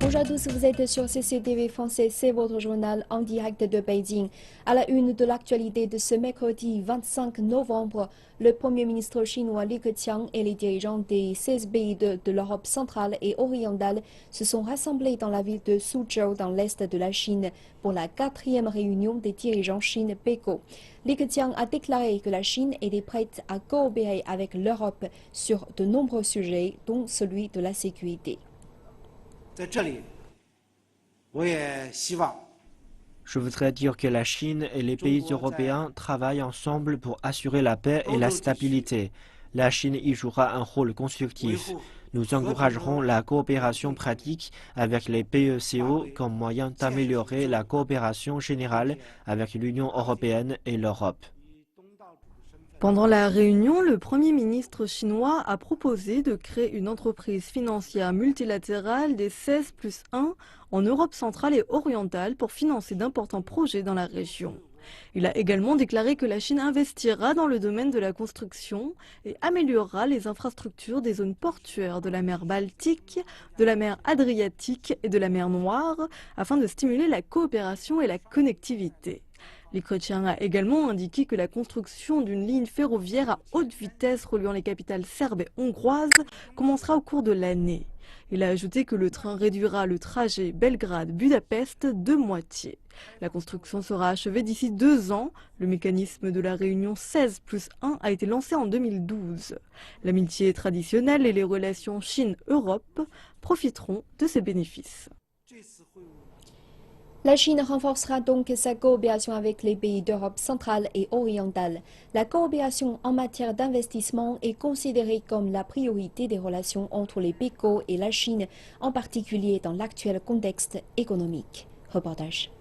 Bonjour à tous, vous êtes sur CCTV français, c'est votre journal en direct de Beijing. À la une de l'actualité de ce mercredi 25 novembre, le Premier ministre chinois Li Keqiang et les dirigeants des 16 pays de l'Europe centrale et orientale se sont rassemblés dans la ville de Suzhou dans l'est de la Chine pour la 4e réunion des dirigeants Chine-PECO. Li Keqiang a déclaré que la Chine était prête à coopérer avec l'Europe sur de nombreux sujets, dont celui de la sécurité. Je voudrais dire que la Chine et les pays européens travaillent ensemble pour assurer la paix et la stabilité. La Chine y jouera un rôle constructif. Nous encouragerons la coopération pratique avec les PECO comme moyen d'améliorer la coopération générale avec l'Union européenne et l'Europe. Pendant la réunion, le Premier ministre chinois a proposé de créer une entreprise financière multilatérale des 16+1 en Europe centrale et orientale pour financer d'importants projets dans la région. Il a également déclaré que la Chine investira dans le domaine de la construction et améliorera les infrastructures des zones portuaires de la mer Baltique, de la mer Adriatique et de la mer Noire afin de stimuler la coopération et la connectivité. Li Keqiang a également indiqué que la construction d'une ligne ferroviaire à haute vitesse reliant les capitales serbes et hongroises commencera au cours de l'année. Il a ajouté que le train réduira le trajet Belgrade-Budapest de moitié. La construction sera achevée d'ici 2 ans. Le mécanisme de la réunion 16+1 a été lancé en 2012. L'amitié traditionnelle et les relations Chine-Europe profiteront de ces bénéfices. La Chine renforcera donc sa coopération avec les pays d'Europe centrale et orientale. La coopération en matière d'investissement est considérée comme la priorité des relations entre les PECO et la Chine, en particulier dans l'actuel contexte économique. Reportage.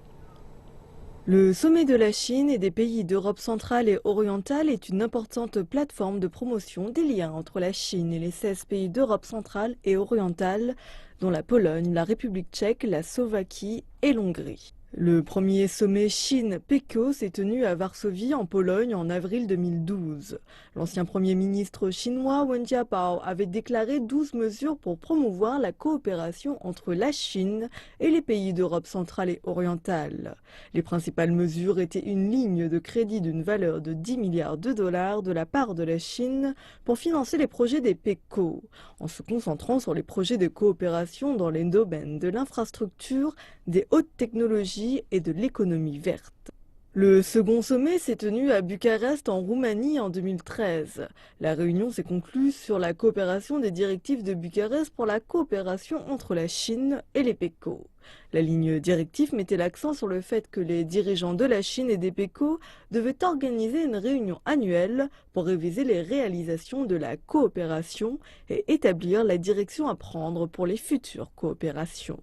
Le sommet de la Chine et des pays d'Europe centrale et orientale est une importante plateforme de promotion des liens entre la Chine et les 16 pays d'Europe centrale et orientale, dont la Pologne, la République tchèque, la Slovaquie et l'Hongrie. Le premier sommet Chine-PECO s'est tenu à Varsovie, en Pologne, en avril 2012. L'ancien Premier ministre chinois Wen Jiabao avait déclaré 12 mesures pour promouvoir la coopération entre la Chine et les pays d'Europe centrale et orientale. Les principales mesures étaient une ligne de crédit d'une valeur de 10 milliards de dollars de la part de la Chine pour financer les projets des PECO, en se concentrant sur les projets de coopération dans les domaines de l'infrastructure, des hautes technologies et de l'économie verte. Le second sommet s'est tenu à Bucarest en Roumanie en 2013. La réunion s'est conclue sur la coopération des directives de Bucarest pour la coopération entre la Chine et les PECO. La ligne directive mettait l'accent sur le fait que les dirigeants de la Chine et des PECO devaient organiser une réunion annuelle pour réviser les réalisations de la coopération et établir la direction à prendre pour les futures coopérations.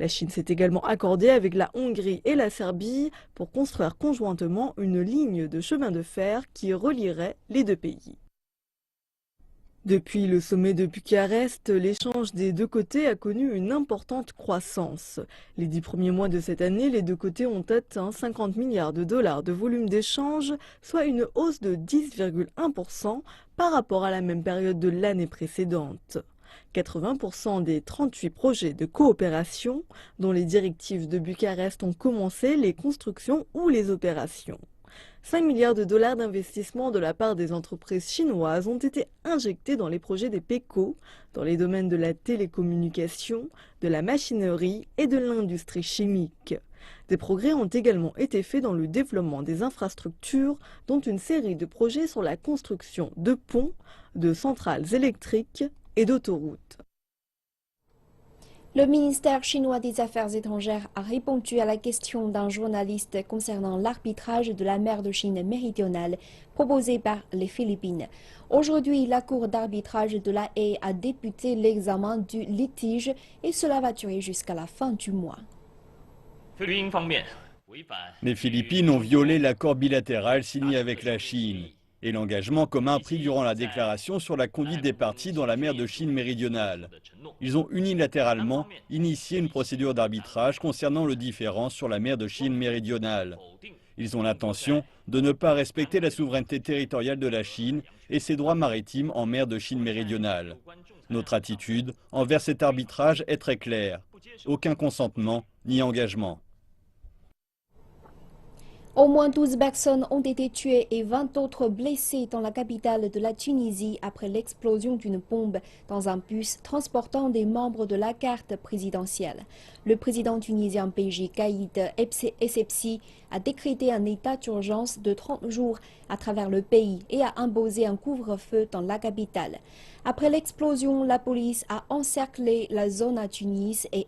La Chine s'est également accordée avec la Hongrie et la Serbie pour construire conjointement une ligne de chemin de fer qui relierait les deux pays. Depuis le sommet de Bucarest, l'échange des deux côtés a connu une importante croissance. Les 10 premiers mois de cette année, les deux côtés ont atteint 50 milliards de dollars de volume d'échange, soit une hausse de 10,1% par rapport à la même période de l'année précédente. 80% des 38 projets de coopération dont les directives de Bucarest ont commencé les constructions ou les opérations. 5 milliards de dollars d'investissement de la part des entreprises chinoises ont été injectés dans les projets des PECO, dans les domaines de la télécommunication, de la machinerie et de l'industrie chimique. Des progrès ont également été faits dans le développement des infrastructures, dont une série de projets sur la construction de ponts, de centrales électriques et d'autoroutes. Le ministère chinois des Affaires étrangères a répondu à la question d'un journaliste concernant l'arbitrage de la mer de Chine méridionale proposé par les Philippines. Aujourd'hui, la Cour d'arbitrage de La Haye a débuté l'examen du litige et cela va durer jusqu'à la fin du mois. Les Philippines ont violé l'accord bilatéral signé avec la Chine et l'engagement commun pris durant la déclaration sur la conduite des parties dans la mer de Chine méridionale. Ils ont unilatéralement initié une procédure d'arbitrage concernant le différend sur la mer de Chine méridionale. Ils ont l'intention de ne pas respecter la souveraineté territoriale de la Chine et ses droits maritimes en mer de Chine méridionale. Notre attitude envers cet arbitrage est très claire. Aucun consentement ni engagement. Au moins 12 personnes ont été tuées et 20 autres blessées dans la capitale de la Tunisie après l'explosion d'une bombe dans un bus transportant des membres de la garde présidentielle. Le président tunisien Béji Caïd Essebsi a décrété un état d'urgence de 30 jours à travers le pays et a imposé un couvre-feu dans la capitale. Après l'explosion, la police a encerclé la zone à Tunis et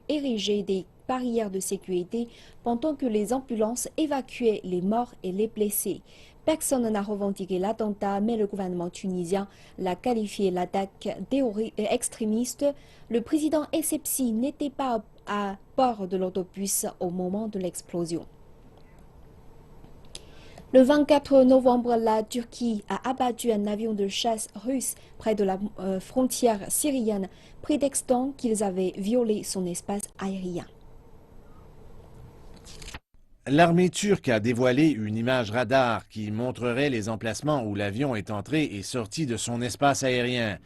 érigé des barrières de sécurité pendant que les ambulances évacuaient les morts et les blessés. Personne n'a revendiqué l'attentat, mais le gouvernement tunisien l'a qualifié l'attaque extrémiste. Le président Essebsi n'était pas à bord de l'autobus au moment de l'explosion. Le 24 novembre, la Turquie a abattu un avion de chasse russe près de la frontière syrienne, prétextant qu'ils avaient violé son espace aérien. L'armée turque a dévoilé une image radar qui montrerait les emplacements où l'avion est entré et sorti de son espace aérien.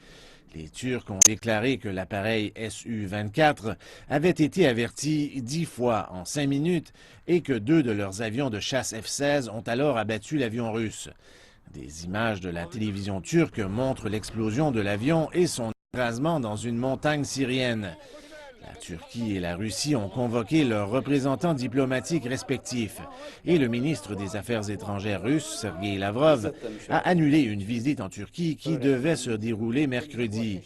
Les Turcs ont déclaré que l'appareil Su-24 avait été averti 10 fois en 5 minutes et que 2 de leurs avions de chasse F-16 ont alors abattu l'avion russe. Des images de la télévision turque montrent l'explosion de l'avion et son écrasement dans une montagne syrienne. La Turquie et la Russie ont convoqué leurs représentants diplomatiques respectifs et le ministre des Affaires étrangères russe, Sergei Lavrov, a annulé une visite en Turquie qui devait se dérouler mercredi.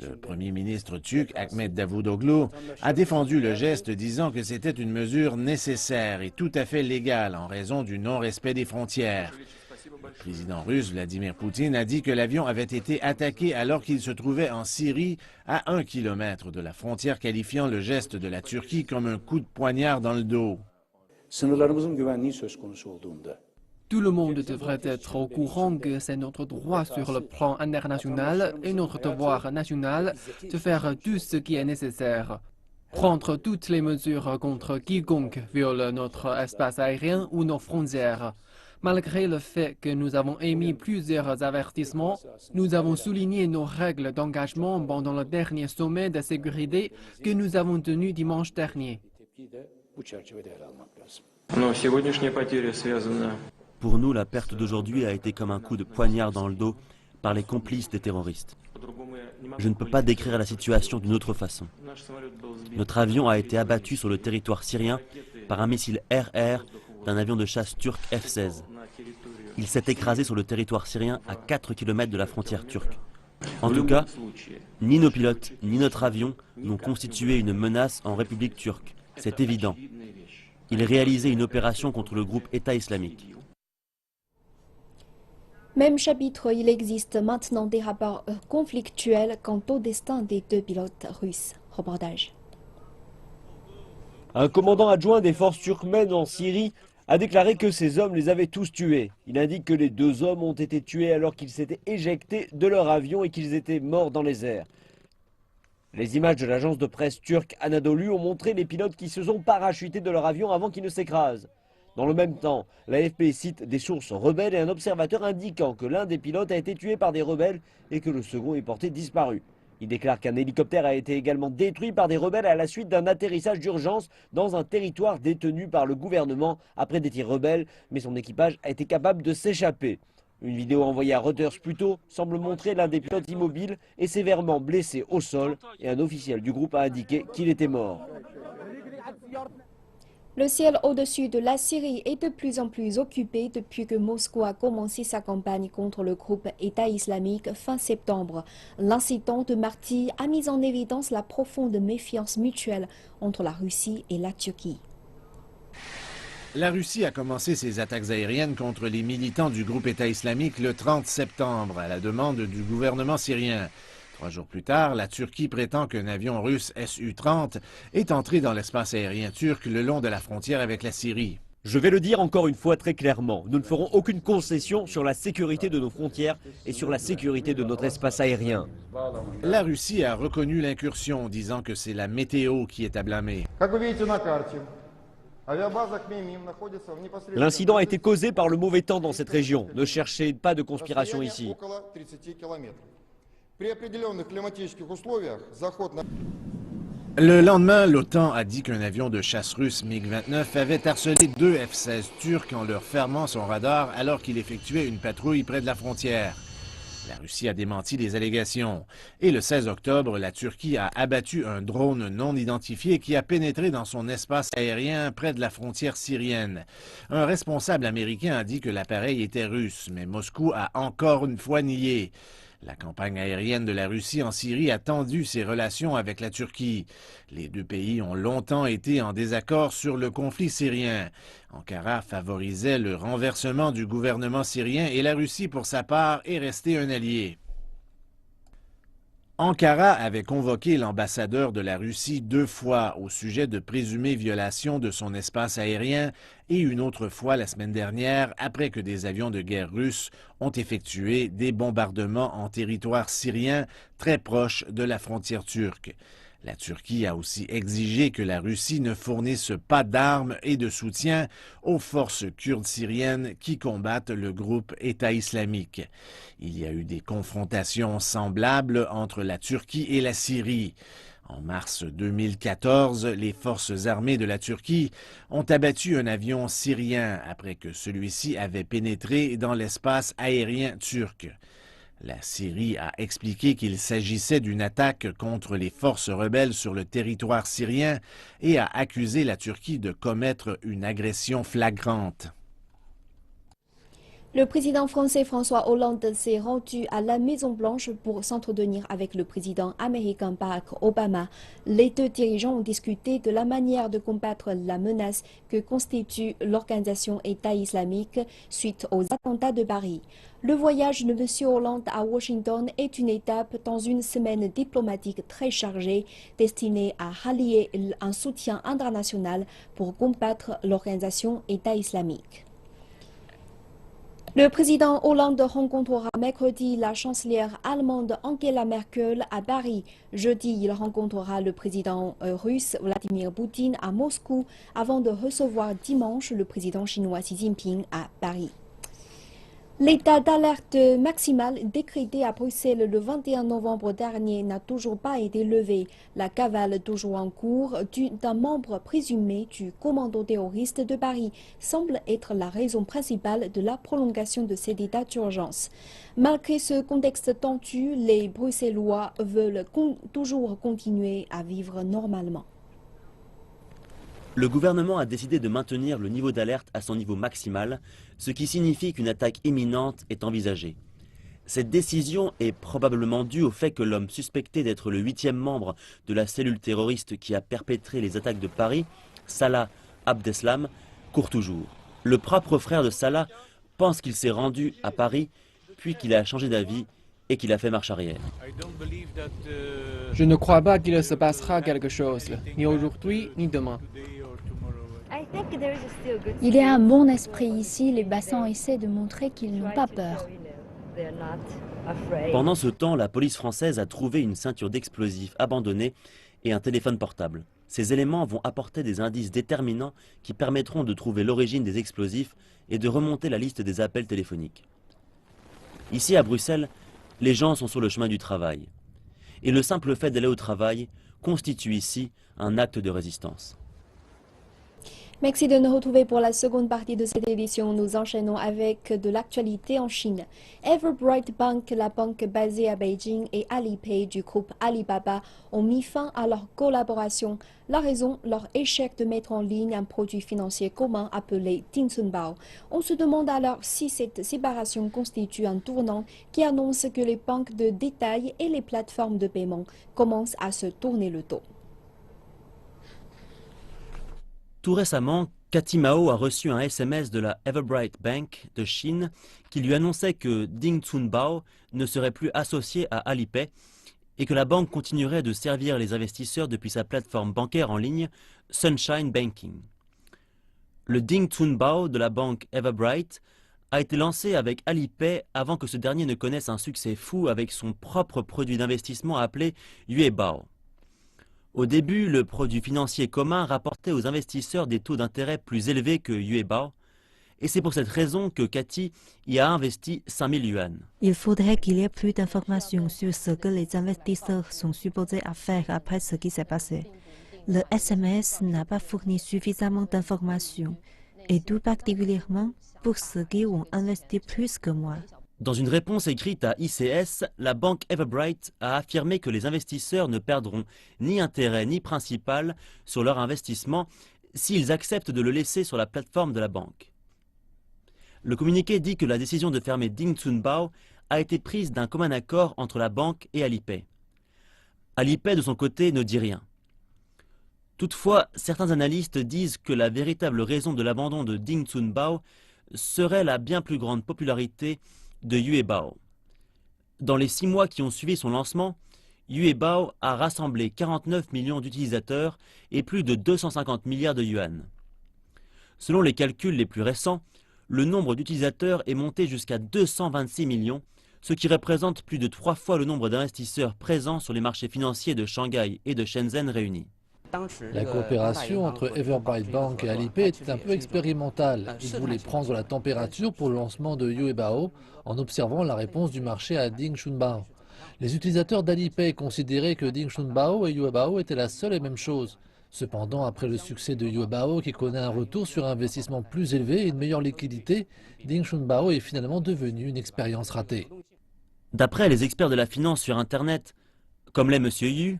Le premier ministre turc, Ahmet Davutoglu, a défendu le geste disant que c'était une mesure nécessaire et tout à fait légale en raison du non-respect des frontières. Le président russe Vladimir Poutine a dit que l'avion avait été attaqué alors qu'il se trouvait en Syrie, à 1 kilomètre de la frontière, qualifiant le geste de la Turquie comme un coup de poignard dans le dos. Tout le monde devrait être au courant que c'est notre droit sur le plan international et notre devoir national de faire tout ce qui est nécessaire. Prendre toutes les mesures contre quiconque viole notre espace aérien ou nos frontières. Malgré le fait que nous avons émis plusieurs avertissements, nous avons souligné nos règles d'engagement pendant le dernier sommet de sécurité que nous avons tenu dimanche dernier. Pour nous, la perte d'aujourd'hui a été comme un coup de poignard dans le dos par les complices des terroristes. Je ne peux pas décrire la situation d'une autre façon. Notre avion a été abattu sur le territoire syrien par un missile RR d'un avion de chasse turc F-16. Il s'est écrasé sur le territoire syrien à 4 km de la frontière turque. En tout cas, ni nos pilotes ni notre avion n'ont constitué une menace en République turque. C'est évident. Il réalisait une opération contre le groupe État islamique. Même chapitre, il existe maintenant des rapports conflictuels quant au destin des 2 pilotes russes. Reportage. Un commandant adjoint des forces turkmènes en Syrie a déclaré que ces hommes les avaient tous tués. Il indique que les 2 hommes ont été tués alors qu'ils s'étaient éjectés de leur avion et qu'ils étaient morts dans les airs. Les images de l'agence de presse turque Anadolu ont montré les pilotes qui se sont parachutés de leur avion avant qu'il ne s'écrase. Dans le même temps, l'AFP cite des sources rebelles et un observateur indiquant que l'un des pilotes a été tué par des rebelles et que le second est porté disparu. Il déclare qu'un hélicoptère a été également détruit par des rebelles à la suite d'un atterrissage d'urgence dans un territoire détenu par le gouvernement après des tirs rebelles, mais son équipage a été capable de s'échapper. Une vidéo envoyée à Reuters plus tôt semble montrer l'un des pilotes immobile et sévèrement blessé au sol, et un officiel du groupe a indiqué qu'il était mort. Le ciel au-dessus de la Syrie est de plus en plus occupé depuis que Moscou a commencé sa campagne contre le groupe État islamique fin septembre. L'incident de mardi a mis en évidence la profonde méfiance mutuelle entre la Russie et la Turquie. La Russie a commencé ses attaques aériennes contre les militants du groupe État islamique le 30 septembre, à la demande du gouvernement syrien. 3 jours plus tard, la Turquie prétend qu'un avion russe Su-30 est entré dans l'espace aérien turc le long de la frontière avec la Syrie. Je vais le dire encore une fois très clairement, nous ne ferons aucune concession sur la sécurité de nos frontières et sur la sécurité de notre espace aérien. La Russie a reconnu l'incursion, disant que c'est la météo qui est à blâmer. L'incident a été causé par le mauvais temps dans cette région. Ne cherchez pas de conspiration ici. Le lendemain, l'OTAN a dit qu'un avion de chasse russe MiG-29 avait harcelé 2 F-16 turcs en leur fermant son radar alors qu'il effectuait une patrouille près de la frontière. La Russie a démenti les allégations. Et le 16 octobre, la Turquie a abattu un drone non identifié qui a pénétré dans son espace aérien près de la frontière syrienne. Un responsable américain a dit que l'appareil était russe, mais Moscou a encore une fois nié. La campagne aérienne de la Russie en Syrie a tendu ses relations avec la Turquie. Les deux pays ont longtemps été en désaccord sur le conflit syrien. Ankara favorisait le renversement du gouvernement syrien et la Russie, pour sa part, est restée un allié. Ankara avait convoqué l'ambassadeur de la Russie 2 fois au sujet de présumées violations de son espace aérien et une autre fois la semaine dernière après que des avions de guerre russes ont effectué des bombardements en territoire syrien très proche de la frontière turque. La Turquie a aussi exigé que la Russie ne fournisse pas d'armes et de soutien aux forces kurdes syriennes qui combattent le groupe État islamique. Il y a eu des confrontations semblables entre la Turquie et la Syrie. En mars 2014, les forces armées de la Turquie ont abattu un avion syrien après que celui-ci avait pénétré dans l'espace aérien turc. La Syrie a expliqué qu'il s'agissait d'une attaque contre les forces rebelles sur le territoire syrien et a accusé la Turquie de commettre une agression flagrante. Le président français François Hollande s'est rendu à la Maison-Blanche pour s'entretenir avec le président américain Barack Obama. Les deux dirigeants ont discuté de la manière de combattre la menace que constitue l'organisation État islamique suite aux attentats de Paris. Le voyage de M. Hollande à Washington est une étape dans une semaine diplomatique très chargée destinée à rallier un soutien international pour combattre l'organisation État islamique. Le président Hollande rencontrera mercredi la chancelière allemande Angela Merkel à Paris. Jeudi, il rencontrera le président russe Vladimir Poutine à Moscou avant de recevoir dimanche le président chinois Xi Jinping à Paris. L'état d'alerte maximale décrété à Bruxelles le 21 novembre dernier n'a toujours pas été levé. La cavale toujours en cours d'un membre présumé du commando terroriste de Paris semble être la raison principale de la prolongation de cet état d'urgence. Malgré ce contexte tendu, les Bruxellois veulent toujours continuer à vivre normalement. Le gouvernement a décidé de maintenir le niveau d'alerte à son niveau maximal, ce qui signifie qu'une attaque imminente est envisagée. Cette décision est probablement due au fait que l'homme suspecté d'être le 8e membre de la cellule terroriste qui a perpétré les attaques de Paris, Salah Abdeslam, court toujours. Le propre frère de Salah pense qu'il s'est rendu à Paris, puis qu'il a changé d'avis et qu'il a fait marche arrière. Je ne crois pas qu'il se passera quelque chose, ni aujourd'hui ni demain. Il y a un bon esprit ici, les Bassans essaient de montrer qu'ils n'ont pas peur. Pendant ce temps, la police française a trouvé une ceinture d'explosifs abandonnée et un téléphone portable. Ces éléments vont apporter des indices déterminants qui permettront de trouver l'origine des explosifs et de remonter la liste des appels téléphoniques. Ici à Bruxelles, les gens sont sur le chemin du travail. Et le simple fait d'aller au travail constitue ici un acte de résistance. Merci de nous retrouver pour la seconde partie de cette édition. Nous enchaînons avec de l'actualité en Chine. Everbright Bank, la banque basée à Beijing, et Alipay du groupe Alibaba ont mis fin à leur collaboration. La raison, leur échec de mettre en ligne un produit financier commun appelé Dingzhunbao. On se demande alors si cette séparation constitue un tournant qui annonce que les banques de détail et les plateformes de paiement commencent à se tourner le dos. Tout récemment, Cathy Mao a reçu un SMS de la Everbright Bank de Chine qui lui annonçait que Dingzhunbao ne serait plus associé à Alipay et que la banque continuerait de servir les investisseurs depuis sa plateforme bancaire en ligne Sunshine Banking. Le Dingzhunbao de la banque Everbright a été lancé avec Alipay avant que ce dernier ne connaisse un succès fou avec son propre produit d'investissement appelé Yuebao. Au début, le produit financier commun rapportait aux investisseurs des taux d'intérêt plus élevés que Yuebao Et c'est pour cette raison que Cathy y a investi 5 000 yuan. Il faudrait qu'il y ait plus d'informations sur ce que les investisseurs sont supposés à faire après ce qui s'est passé. Le SMS n'a pas fourni suffisamment d'informations, et tout particulièrement pour ceux qui ont investi plus que moi. Dans une réponse écrite à ICS, la banque Everbright a affirmé que les investisseurs ne perdront ni intérêt ni principal sur leur investissement s'ils acceptent de le laisser sur la plateforme de la banque. Le communiqué dit que la décision de fermer Dingxunbao a été prise d'un commun accord entre la banque et Alipay. Alipay, de son côté, ne dit rien. Toutefois, certains analystes disent que la véritable raison de l'abandon de Dingxunbao serait la bien plus grande popularité de Yuebao. Dans les 6 mois qui ont suivi son lancement, Yuebao a rassemblé 49 millions d'utilisateurs et plus de 250 milliards de yuan. Selon les calculs les plus récents, le nombre d'utilisateurs est monté jusqu'à 226 millions, ce qui représente plus de 3 fois le nombre d'investisseurs présents sur les marchés financiers de Shanghai et de Shenzhen réunis. La coopération entre Everbright Bank et Alipay était un peu expérimentale. Ils voulaient prendre la température pour le lancement de Yuebao en observant la réponse du marché à Dingxunbao. Les utilisateurs d'Alipay considéraient que Dingxunbao et Yuebao étaient la seule et même chose. Cependant, après le succès de Yuebao qui connaît un retour sur investissement plus élevé et une meilleure liquidité, Dingxunbao est finalement devenu une expérience ratée. D'après les experts de la finance sur Internet, comme l'est M. Yu,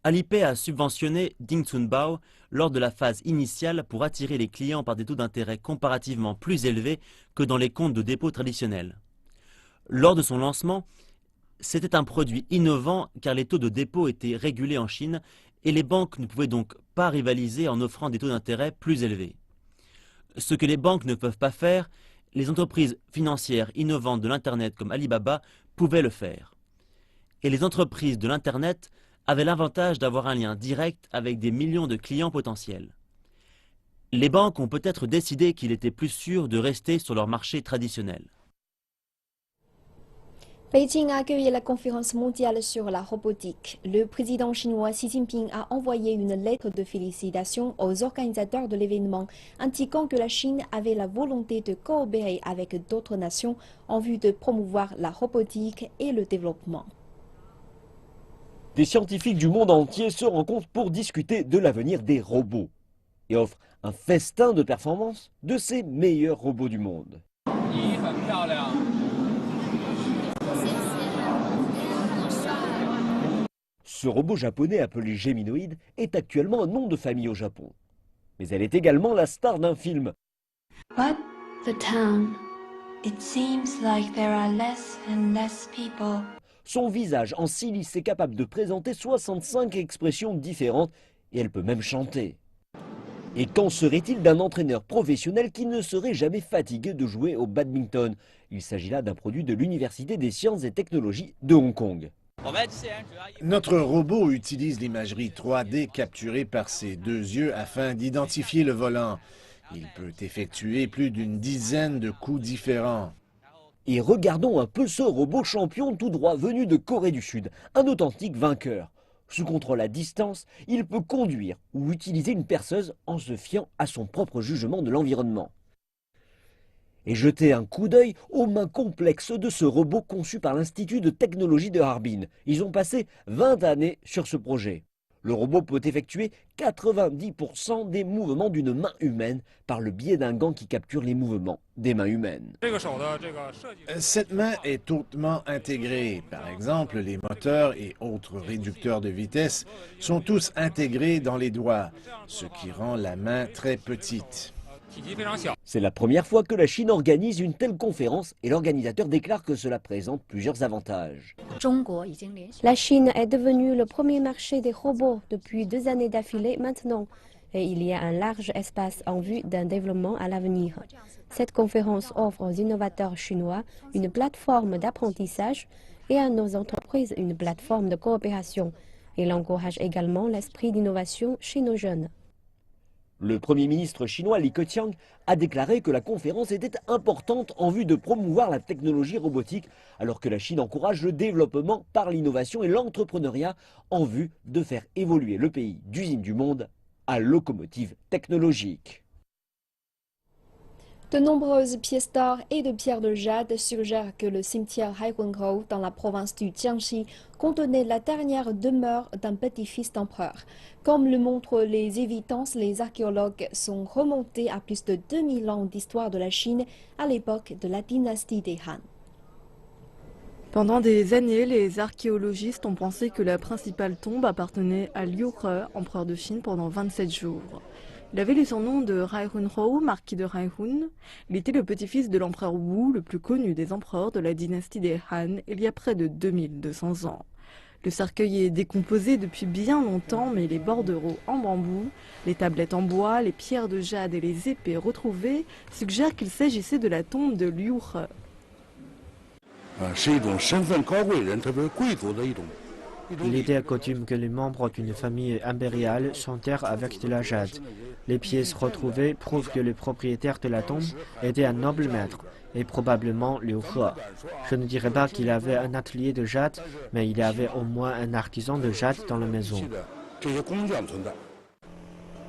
Alipay a subventionné Dingxunbao lors de la phase initiale pour attirer les clients par des taux d'intérêt comparativement plus élevés que dans les comptes de dépôt traditionnels. Lors de son lancement, c'était un produit innovant car les taux de dépôt étaient régulés en Chine et les banques ne pouvaient donc pas rivaliser en offrant des taux d'intérêt plus élevés. Ce que les banques ne peuvent pas faire, les entreprises financières innovantes de l'Internet comme Alibaba pouvaient le faire. Et les entreprises de l'Internet avaient l'avantage d'avoir un lien direct avec des millions de clients potentiels. Les banques ont peut-être décidé qu'il était plus sûr de rester sur leur marché traditionnel. Beijing a accueilli la conférence mondiale sur la robotique. Le président chinois Xi Jinping a envoyé une lettre de félicitations aux organisateurs de l'événement, indiquant que la Chine avait la volonté de coopérer avec d'autres nations en vue de promouvoir la robotique et le développement. Des scientifiques du monde entier se rencontrent pour discuter de l'avenir des robots et offrent un festin de performance de ces meilleurs robots du monde. Ce robot japonais appelé Geminoid est actuellement un nom de famille au Japon. Mais elle est également la star d'un film. But the town, it seems like there are less and less people. Son visage en silice est capable de présenter 65 expressions différentes et elle peut même chanter. Et qu'en serait-il d'un entraîneur professionnel qui ne serait jamais fatigué de jouer au badminton? Il s'agit là d'un produit de l'Université des sciences et technologies de Hong Kong. Notre robot utilise l'imagerie 3D capturée par ses 2 yeux afin d'identifier le volant. Il peut effectuer plus d'une dizaine de coups différents. Et regardons un peu ce robot champion tout droit venu de Corée du Sud, un authentique vainqueur. Sous contrôle à distance, il peut conduire ou utiliser une perceuse en se fiant à son propre jugement de l'environnement. Et jeter un coup d'œil aux mains complexes de ce robot conçu par l'Institut de technologie de Harbin. Ils ont passé 20 années sur ce projet. Le robot peut effectuer 90% des mouvements d'une main humaine par le biais d'un gant qui capture les mouvements des mains humaines. Cette main est hautement intégrée. Par exemple, les moteurs et autres réducteurs de vitesse sont tous intégrés dans les doigts, ce qui rend la main très petite. C'est la première fois que la Chine organise une telle conférence et l'organisateur déclare que cela présente plusieurs avantages. La Chine est devenue le premier marché des robots depuis 2 années d'affilée maintenant et il y a un large espace en vue d'un développement à l'avenir. Cette conférence offre aux innovateurs chinois une plateforme d'apprentissage et à nos entreprises une plateforme de coopération. Elle encourage également l'esprit d'innovation chez nos jeunes. Le Premier ministre chinois Li Keqiang a déclaré que la conférence était importante en vue de promouvoir la technologie robotique, alors que la Chine encourage le développement par l'innovation et l'entrepreneuriat en vue de faire évoluer le pays d'usine du monde à locomotive technologique. De nombreuses pièces d'or et de pierres de jade suggèrent que le cimetière Haihunhou dans la province du Jiangxi contenait la dernière demeure d'un petit-fils d'empereur. Comme le montrent les évidences, les archéologues sont remontés à plus de 2000 ans d'histoire de la Chine à l'époque de la dynastie des Han. Pendant des années, les archéologistes ont pensé que la principale tombe appartenait à Liu He, empereur de Chine, pendant 27 jours. Il avait le surnom de Haihunhou, marquis de Haihun. Il était le petit-fils de l'empereur Wu, le plus connu des empereurs de la dynastie des Han, il y a près de 2200 ans. Le cercueil est décomposé depuis bien longtemps, mais les bordereaux en bambou, les tablettes en bois, les pierres de jade et les épées retrouvées suggèrent qu'il s'agissait de la tombe de Liu He. Il était coutume que les membres d'une famille impériale s'enterrent avec de la jade. Les pièces retrouvées prouvent que le propriétaire de la tombe était un noble maître, et probablement Liu He. Je ne dirais pas qu'il avait un atelier de jade, mais il y avait au moins un artisan de jade dans la maison.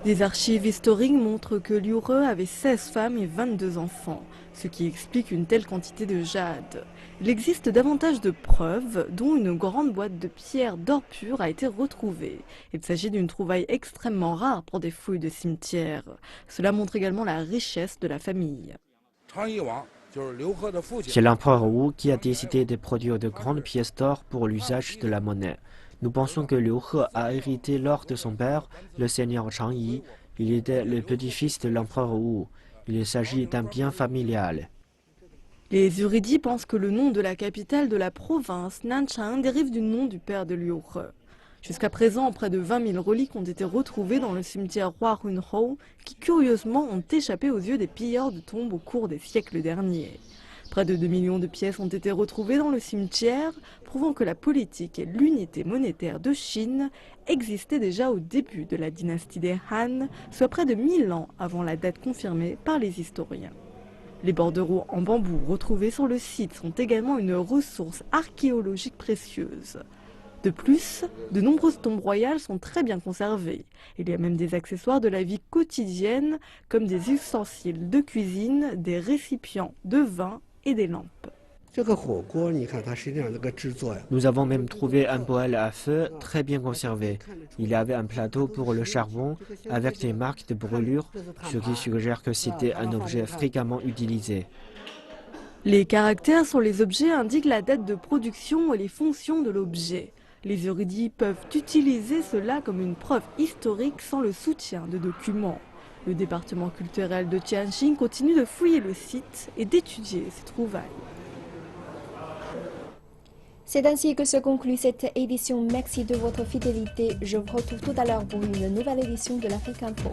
Des archives historiques montrent que Liu He avait 16 femmes et 22 enfants, ce qui explique une telle quantité de jade. Il existe davantage de preuves, dont une grande boîte de pierres d'or pur a été retrouvée. Il s'agit d'une trouvaille extrêmement rare pour des fouilles de cimetière. Cela montre également la richesse de la famille. C'est l'empereur Wu qui a décidé de produire de grandes pièces d'or pour l'usage de la monnaie. Nous pensons que Liu He a hérité l'or de son père, le seigneur Chang Yi. Il était le petit-fils de l'empereur Wu. Il s'agit d'un bien familial. Les érudits pensent que le nom de la capitale de la province, Nanchang, dérive du nom du père de Liu He. Jusqu'à présent, près de 20 000 reliques ont été retrouvées dans le cimetière Huahunhou, qui curieusement ont échappé aux yeux des pilleurs de tombes au cours des siècles derniers. Près de 2 millions de pièces ont été retrouvées dans le cimetière, prouvant que la politique et l'unité monétaire de Chine existaient déjà au début de la dynastie des Han, soit près de 1000 ans avant la date confirmée par les historiens. Les bordereaux en bambou retrouvés sur le site sont également une ressource archéologique précieuse. De plus, de nombreuses tombes royales sont très bien conservées. Il y a même des accessoires de la vie quotidienne, comme des ustensiles de cuisine, des récipients de vin et des lampes. Nous avons même trouvé un poêle à feu très bien conservé. Il y avait un plateau pour le charbon avec des marques de brûlure, ce qui suggère que c'était un objet fréquemment utilisé. Les caractères sur les objets indiquent la date de production et les fonctions de l'objet. Les érudits peuvent utiliser cela comme une preuve historique sans le soutien de documents. Le département culturel de Tianjin continue de fouiller le site et d'étudier ces trouvailles. C'est ainsi que se conclut cette édition. Merci de votre fidélité. Je vous retrouve tout à l'heure pour une nouvelle édition de l'Afrique Info.